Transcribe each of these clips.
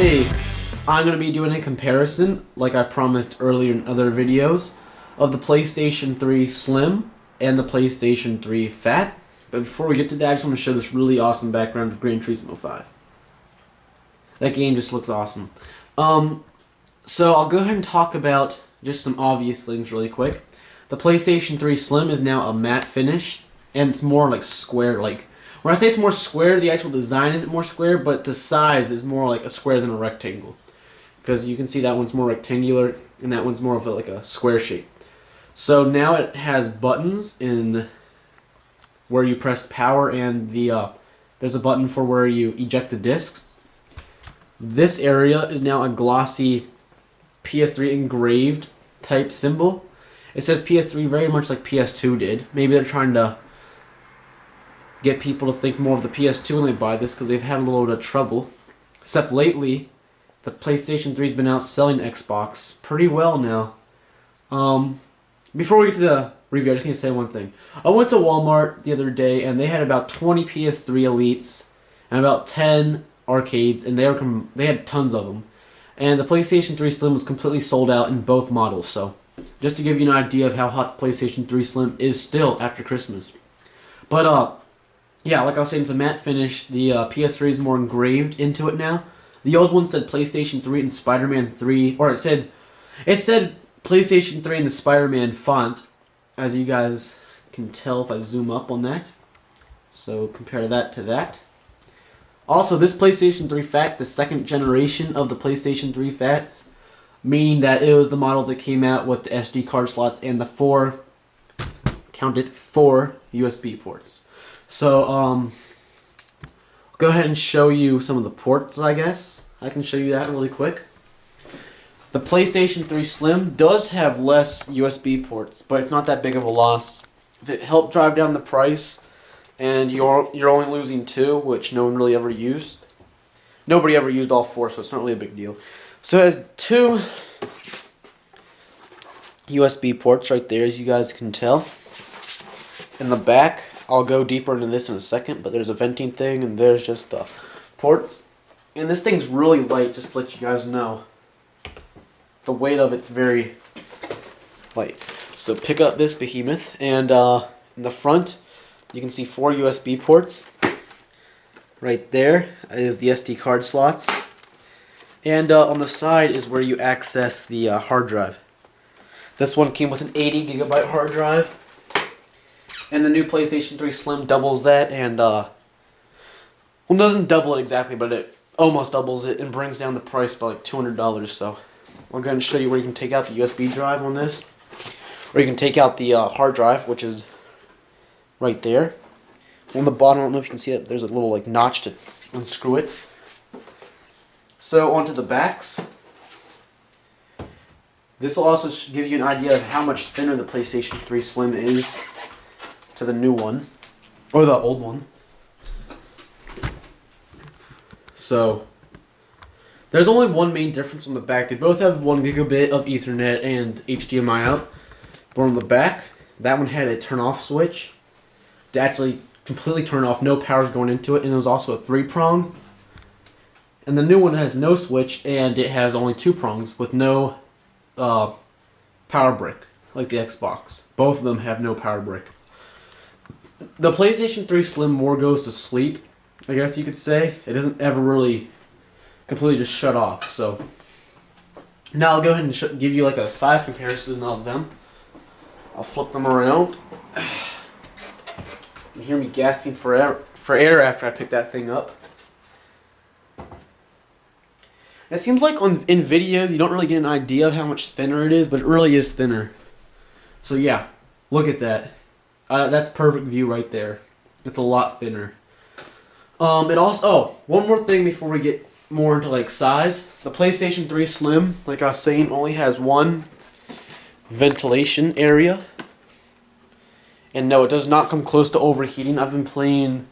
today I'm going to be doing a comparison, like I promised earlier in other videos, of the PlayStation 3 Slim and the PlayStation 3 Fat. But before we get to that, I just want to show this really awesome background of Gran Turismo 5. That game just looks awesome. So I'll go ahead and talk about just some obvious things really quick. The PlayStation 3 Slim is now a matte finish, and it's more like square. Like when I say it's more square, the actual design isn't more square, but the size is more like a square than a rectangle. Because you can see that one's more rectangular, and that one's more of like a square shape. So now it has buttons in where you press power, and there's a button for where you eject the discs. This area is now a glossy PS3 engraved type symbol. It says PS3 very much like PS2 did. Maybe they're trying to get people to think more of the PS2 when they buy this, because they've had a little bit of trouble. Except lately, the PlayStation 3's been outselling Xbox pretty well now. Before we get to the review, I just need to say one thing. I went to Walmart the other day, and they had about 20 PS3 Elites and about 10 arcades, and they had tons of them. And the PlayStation 3 Slim was completely sold out in both models. So, just to give you an idea of how hot the PlayStation 3 Slim is still after Christmas. But yeah, like I was saying, it's a matte finish. The PS3 is more engraved into it now. The old one said PlayStation 3 and Spider-Man 3, or it said PlayStation 3 and the Spider-Man font, as you guys can tell if I zoom up on that. So compare that to that. Also, this PlayStation 3 Fat's the second generation of the PlayStation 3 Fats, meaning that it was the model that came out with the SD card slots and the four USB ports. So, go ahead and show you some of the ports, I guess. I can show you that really quick. The PlayStation 3 Slim does have less USB ports, but it's not that big of a loss. If it helped drive down the price, and you're only losing 2, which no one really ever used. Nobody ever used all 4, so it's not really a big deal. So it has 2 USB ports right there, as you guys can tell. In the back, I'll go deeper into this in a second, but there's a venting thing, and there's just the ports. And this thing's really light, just to let you guys know. The weight of it's very light. So pick up this behemoth, and in the front, you can see 4 USB ports. Right there is the SD card slots. And on the side is where you access the hard drive. This one came with an 80 gigabyte hard drive. And the new PlayStation 3 Slim doubles that, and well, it doesn't double it exactly, but it almost doubles it and brings down the price by like $200. So I'm going to show you where you can take out the USB drive on this, or you can take out the hard drive, which is right there. On the bottom, I don't know if you can see it, there's a little like notch to unscrew it. So onto the backs. This will also give you an idea of how much thinner the PlayStation 3 Slim is to the new one, or the old one. So there's only one main difference on the back. They both have 1 gigabit of Ethernet and HDMI out. But on the back, that one had a turn-off switch to actually completely turn off, no power's going into it, and it was also a 3-prong. And the new one has no switch, and it has only 2 prongs with no power brick, like the Xbox. Both of them have no power brick. The PlayStation 3 Slim more goes to sleep, I guess you could say. It doesn't ever really completely just shut off. So now I'll go ahead and give you like a size comparison of them. I'll flip them around. You can hear me gasping for air after I pick that thing up. It seems like in videos you don't really get an idea of how much thinner it is, but it really is thinner. So yeah, look at that. That's perfect view right there. It's a lot thinner. It also, one more thing before we get more into like size. The PlayStation 3 Slim, like I was saying, only has 1 ventilation area. And no, it does not come close to overheating. I've been playing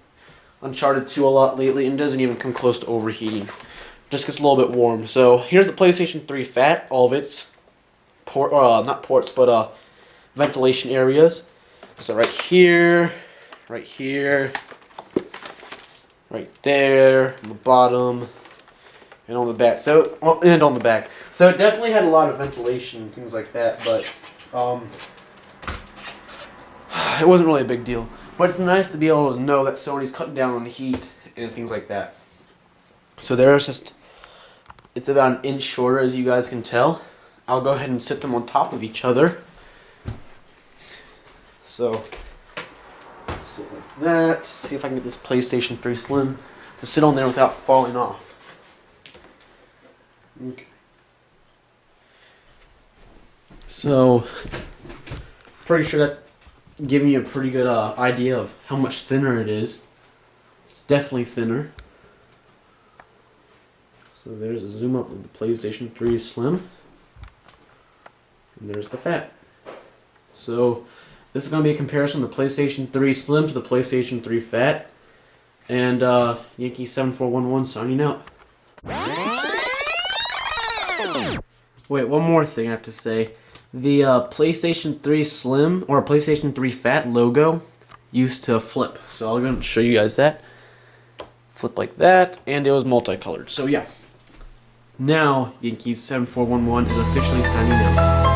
Uncharted 2 a lot lately, and it doesn't even come close to overheating. It just gets a little bit warm. So here's the PlayStation 3 Fat, all of its not ports, but ventilation areas. So right here, right there, on the bottom, and on the back. So and on the back. So it definitely had a lot of ventilation and things like that, but it wasn't really a big deal. But it's nice to be able to know that Sony's cutting down on the heat and things like that. So there's just, it's about an inch shorter, as you guys can tell. I'll go ahead and sit them on top of each other. So sit like that. See if I can get this PlayStation 3 Slim to sit on there without falling off. Okay. So, pretty sure that's giving you a pretty good idea of how much thinner it is. It's definitely thinner. So there's a zoom up of the PlayStation 3 Slim. And there's the Fat. So this is going to be a comparison of the PlayStation 3 Slim to the PlayStation 3 Fat. And Yankee7411 signing out. Wait, one more thing I have to say. The PlayStation 3 Slim or PlayStation 3 Fat logo used to flip. So I'm going to show you guys that. Flip like that, and it was multicolored. So yeah. Now, Yankee7411 is officially signing out.